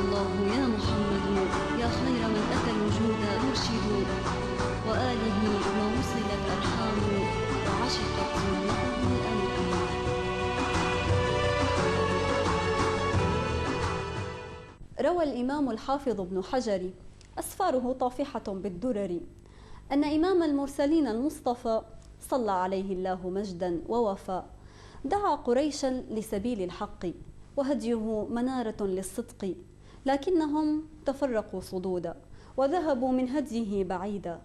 الله يا محمد يا خير من أتى الوجود مرشد، وآله ما وصلت أرحام وعشقت سنته الأنام. روى الإمام الحافظ ابن حجر أسفاره طافحة بالدرر أن إمام المرسلين المصطفى صلى عليه الله مجدا ووفى دعا قريشا لسبيل الحق وهديه منارة للصدق، لكنهم تفرقوا صدودا وذهبوا من هديه بعيدا.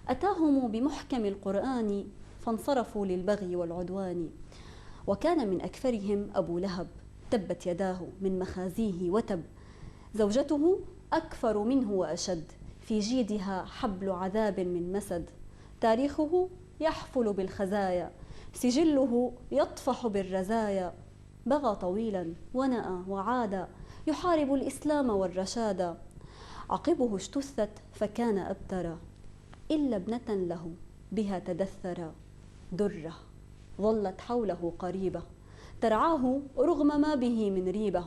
أتاهم بمحكم القرآن فانصرفوا للبغي والعدوان، وكان من أكثرهم أبو لهب تبت يداه من مخازيه وتب، زوجته أكفر منه وأشد، في جيدها حبل عذاب من مسد، تاريخه يحفل بالخزايا، سجله يطفح بالرزايا، بغى طويلا ونأى وعاد يحارب الإسلام والرشاد، عقبه اجتثت فكان أبترا، إلا ابنة له بها تدثرا، درة ظلت حوله قريبة ترعاه رغم ما به من ريبة،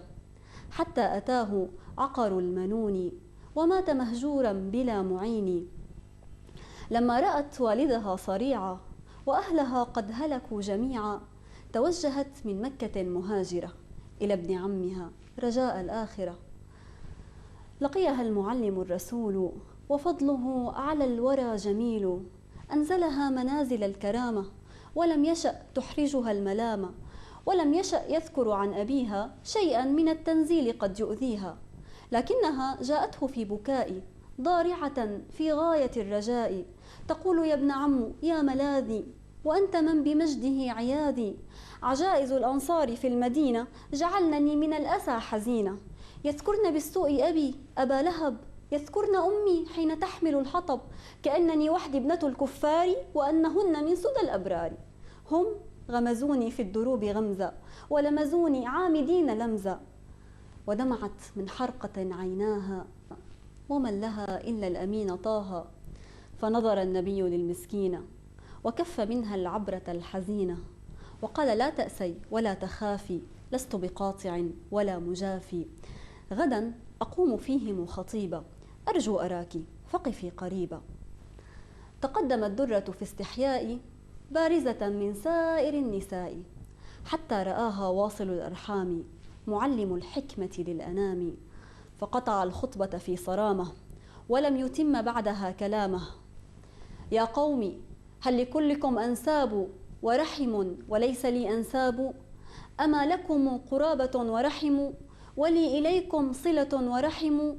حتى أتاه عقر المنون ومات مهجورا بلا معين. لما رأت والدها صريعا وأهلها قد هلكوا جميعا، توجهت من مكة مهاجرة إلى ابن عمها رجاء الآخرة. لقيها المعلم الرسول وفضله على الورى جميل، أنزلها منازل الكرامة ولم يشأ تحرجها الملامة، ولم يشأ يذكر عن أبيها شيئا من التنزيل قد يؤذيها، لكنها جاءته في بكاء ضارعة في غاية الرجاء، تقول يا ابن عم يا ملاذي وأنت من بمجده عياذي، عجائز الأنصار في المدينة جعلنني من الأسى حزينة، يذكرن بالسوء أبي أبا لهب، يذكرن أمي حين تحمل الحطب، كأنني وحدي ابنة الكفار وأنهن من سدى الأبرار، هم غمزوني في الدروب غمزة ولمزوني عامدين لمزة، ودمعت من حرقة عيناها ومن لها إلا الأمين طه، فنظر النبي للمسكينة وكف منها العبرة الحزينة وقال لا تأسي ولا تخافي، لست بقاطع ولا مجافي، غدا أقوم فيهم خطيبة، أرجو أراك فقفي قريبة. تقدمت درة في استحياء بارزة من سائر النساء، حتى رآها واصل الأرحام معلم الحكمة للأنام، فقطع الخطبة في صرامة ولم يتم بعدها كلامه. يا قوم هل لكلكم أنساب ورحم وليس لي أنساب؟ أما لكم قرابة ورحم ولي إليكم صلة ورحم؟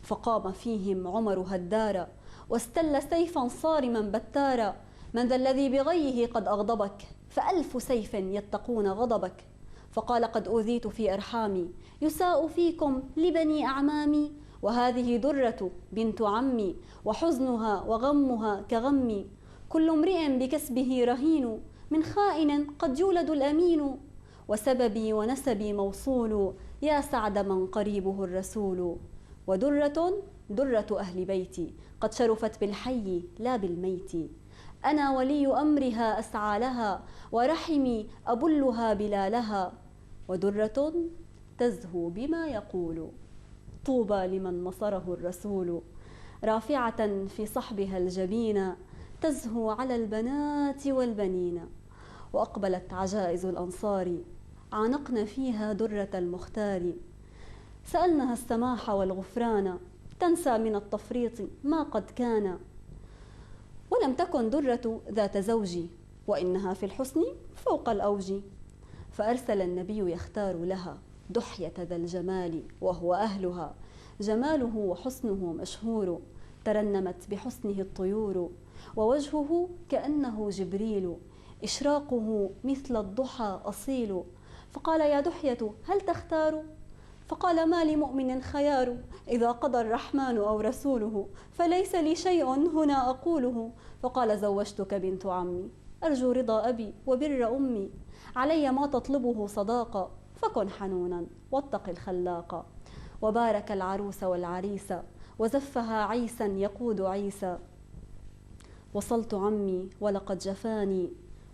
فقام فيهم عمر هدارا واستل سيفا صارما بتارا، من ذا الذي بغيه قد أغضبك؟ فألف سيف يتقون غضبك. فقال قد أوذيت في أرحامي يساء فيكم لبني أعمامي، وهذه درة بنت عمي وحزنها وغمها كغمي، كل امرئ بكسبه رهين، من خائن قد يولد الأمين، وسببي ونسبي موصول، يا سعد من قريبه الرسول، ودرة درة أهل بيتي قد شرفت بالحي لا بالميت، أنا ولي أمرها أسعى لها ورحمي أبلها بلالها، ودرة تزهو بما يقول، طوبى لمن نصره الرسول، رافعة في صحبها الجبين تزهو على البنات والبنين، وأقبلت عجائز الأنصار عانقن فيها درة المختار، سألنها السماح والغفران تنسى من التفريط ما قد كان، ولم تكن درة ذات زوج وإنها في الحسن فوق الأوج، فأرسل النبي يختار لها دحية ذا الجمال وهو أهلها، جماله وحسنه مشهور، ترنمت بحسنه الطيور، ووجهه كأنه جبريل، إشراقه مثل الضحى أصيل، فقال يا دحية هل تختار؟ فقال ما لمؤمن خيار، إذا قضى الرحمن أو رسوله فليس لي شيء هنا أقوله، فقال زوجتك بنت عمي، أرجو رضا أبي وبر أمي، علي ما تطلبه صداقة، فكن حنونا واتق الخلاق، وبارك العروس والعريس وزفها عيسا يقود عيسى، وصلت عمي ولقد جفاني،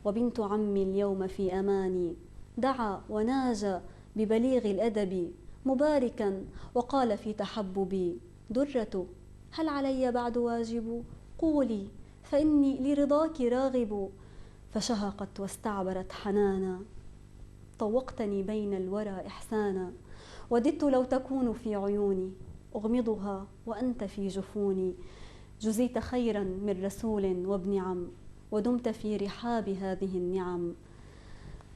وبنت عمي اليوم في أماني، دعا وناجى ببليغ الأدب، مباركا وقال في تحببي درة هل علي بعد واجب؟ قولي فإني لرضاك راغب. فشهقت واستعبرت حنانا، طوقتني بين الورى إحسانا. وددت لو تكون في عيوني أغمضها وأنت في جفوني. جزيت خيرا من رسول وابن عم، ودمت في رحاب هذه النعم.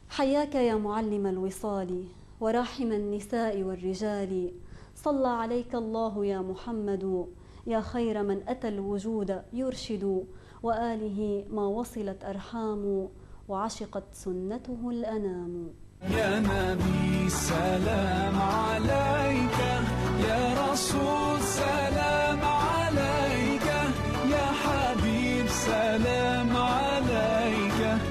حياك يا معلم الوصال وراحم النساء والرجال. صلى عليك الله يا محمد، يا خير من أتى الوجود يرشد. وآله ما وصلت أرحام، وعشقت سنته الأنام. يا نبي سلام عليك، يا رسول سلام عليك، يا حبيب سلام عليك.